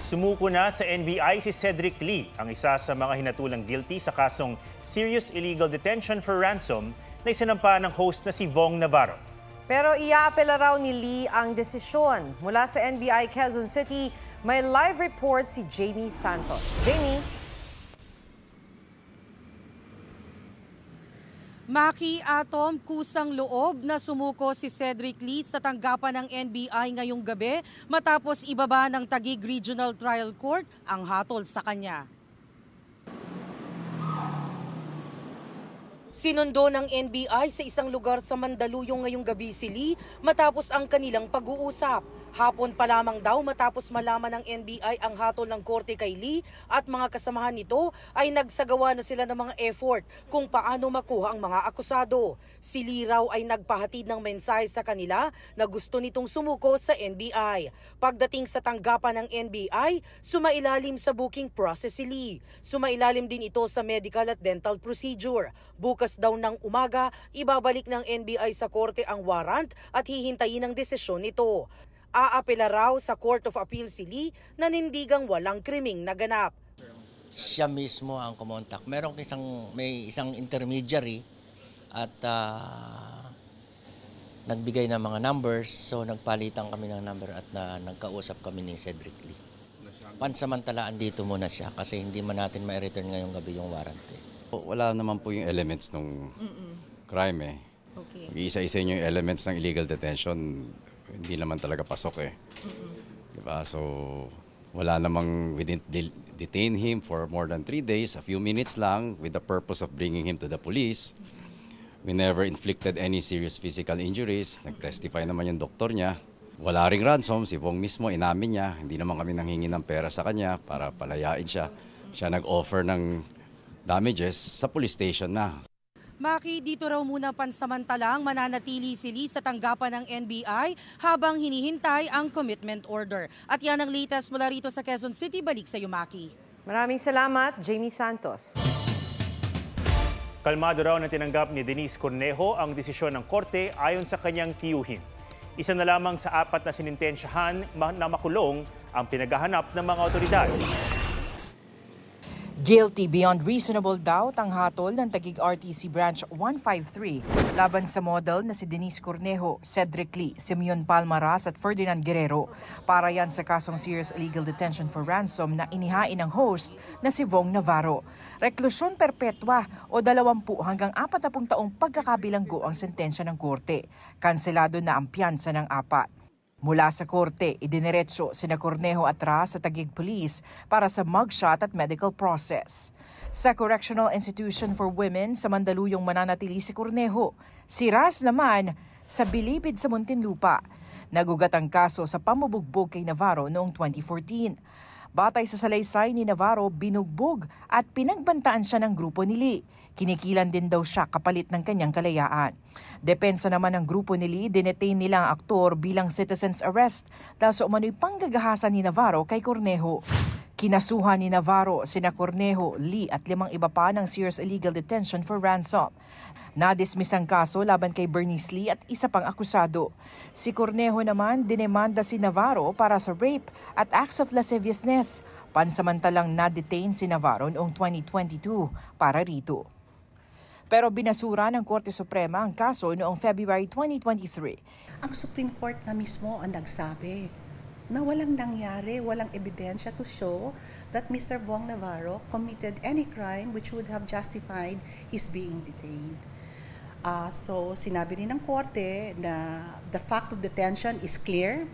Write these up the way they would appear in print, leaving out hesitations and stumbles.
Sumuko na sa NBI si Cedric Lee, ang isa sa mga hinatulang guilty sa kasong serious illegal detention for ransom na isinampa ng host na si Vong Navarro. Pero iaapela raw ni Lee ang desisyon. Mula sa NBI Quezon City, may live report si Jamie Santos. Jamie? Maki Atom, kusang loob na sumuko si Cedric Lee sa tanggapan ng NBI ngayong gabi matapos ibaba ng Taguig Regional Trial Court ang hatol sa kanya. Sinundo ng NBI sa isang lugar sa Mandaluyong ngayong gabi si Lee matapos ang kanilang pag-uusap. Hapon pa lamang daw matapos malaman ng NBI ang hatol ng korte kay Lee at mga kasamahan nito ay nagsagawa na sila ng mga effort kung paano makuha ang mga akusado. Si Lee raw ay nagpahatid ng mensahe sa kanila na gusto nitong sumuko sa NBI. Pagdating sa tanggapan ng NBI, sumailalim sa booking process si Lee. Sumailalim din ito sa medical at dental procedure. Bukas daw ng umaga, ibabalik ng NBI sa korte ang warrant at hihintayin ang desisyon nito. Aapela raw sa Court of Appeal si Lee na nindigang walang krimeng naganap. Siya mismo ang kumontak. May isang intermediary at nagbigay ng mga numbers. So nagpalitan kami ng number at nagkausap kami ni Cedric Lee. Pansamantalaan dito muna siya kasi hindi man natin ma-return ngayong gabi yung warrant. Wala naman po yung elements ng crime eh. Okay. Isa-isa yung elements ng illegal detention. Hindi naman talaga pasok eh. Diba? So, wala namang, we didn't detain him for more than 3 days, a few minutes lang, with the purpose of bringing him to the police. We never inflicted any serious physical injuries. Nag-testify naman yung doktor niya. Wala ring ransom, si Vong mismo, inamin niya. Hindi naman kami nanghingi ng pera sa kanya para palayain siya. Siya nag-offer ng damages sa police station na. Maki, dito raw muna pansamantalang mananatili si Lee sa tanggapan ng NBI habang hinihintay ang commitment order. At yan ang latest mula rito sa Quezon City. Balik sa iyo, Maki. Maraming salamat, Jamie Santos. Kalmado raw na tinanggap ni Denise Cornejo ang desisyon ng korte ayon sa kanyang tiyuhin. Isa na lamang sa 4 na sinintensyahan na makulong ang pinaghahanap ng mga otoridad. Guilty beyond reasonable doubt ang hatol ng Taguig RTC Branch 153 laban sa model na si Denise Cornejo, Cedric Lee, Simeon Palmaras at Ferdinand Guerrero para yan sa kasong serious illegal detention for ransom na inihain ng host na si Vong Navarro. Reklusyon perpetwa o 20 hanggang 40 taong pagkakabilanggo ang sentensya ng korte. Kanselado na ang piyansa ng 4. Mula sa korte, idiniretso sina Cornejo at Ras sa Taguig Police para sa mugshot at medical process. Sa Correctional Institution for Women sa Mandaluyong mananatili si Cornejo. Si Ras naman sa Bilibid sa Muntinlupa. Nagugat ang kaso sa pamubugbog kay Navarro noong 2014. Batay sa salaysay ni Navarro, binugbog at pinagbantaan siya ng grupo ni Lee. Kinikilan din daw siya kapalit ng kanyang kalayaan. Depensa naman ng grupo ni Lee, dinetain nila ang aktor bilang citizen's arrest dahil sa umano'y panggagahasan ni Navarro kay Cornejo. Kinasuhan ni Navarro, sina Cornejo, Lee at 5 iba pa ng serious illegal detention for ransom. Nadismiss ang kaso laban kay Bernice Lee at isa pang akusado. Si Cornejo naman dinemanda si Navarro para sa rape at acts of lasciviousness. Pansamantalang na-detain si Navarro noong 2022 para rito. Pero binasura ng Korte Suprema ang kaso noong February 2023. Ang Supreme Court na mismo ang nagsabi na walang nangyari, walang ebidensya to show that Mr. Vong Navarro committed any crime which would have justified his being detained. So sinabi rin ng korte na the fact of detention is clear.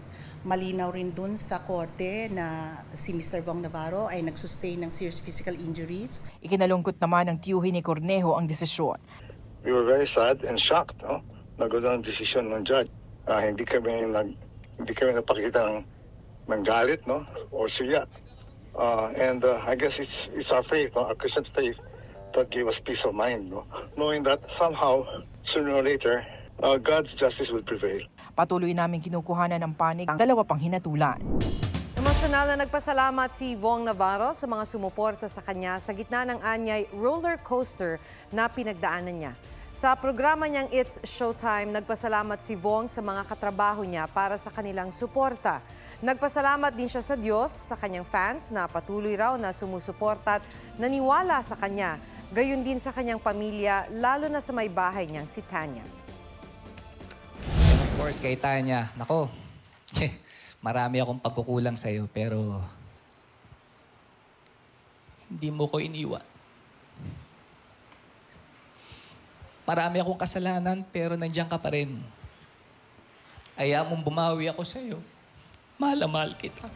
Malinaw rin dun sa korte na si Mr. Vong Navarro ay nagsustain ng serious physical injuries. Ikinalungkot naman ng tiyuhin ni Cornejo ang desisyon. We were very sad and shocked, no? Nagod ang desisyon ng judge. Hindi kami napakita ng galit, no? O siya. And I guess it's our faith, no? Our Christian faith that gave us peace of mind, no? Knowing that somehow, sooner or later, God's justice will prevail. Patuloy namin kinukuhanan ng panig ang 2 pang hinatulan. Emosyonal na nagpasalamat si Vong Navarro sa mga sumuporta sa kanya sa gitna ng anyay roller coaster na pinagdaanan niya. Sa programa niyang It's Showtime, nagpasalamat si Vong sa mga katrabaho niya para sa kanilang suporta. Nagpasalamat din siya sa Diyos, sa kanyang fans na patuloy raw na sumusuporta at naniwala sa kanya. Gayon din sa kanyang pamilya, lalo na sa may bahay niyang si Tanya. Of course, kay Tanya, nako, marami akong pagkukulang sa'yo, pero hindi mo ko iniwan. Marami akong kasalanan, pero nandiyan ka pa rin. Ayaw mong bumawi ako sa'yo. Mahal na mahal kita.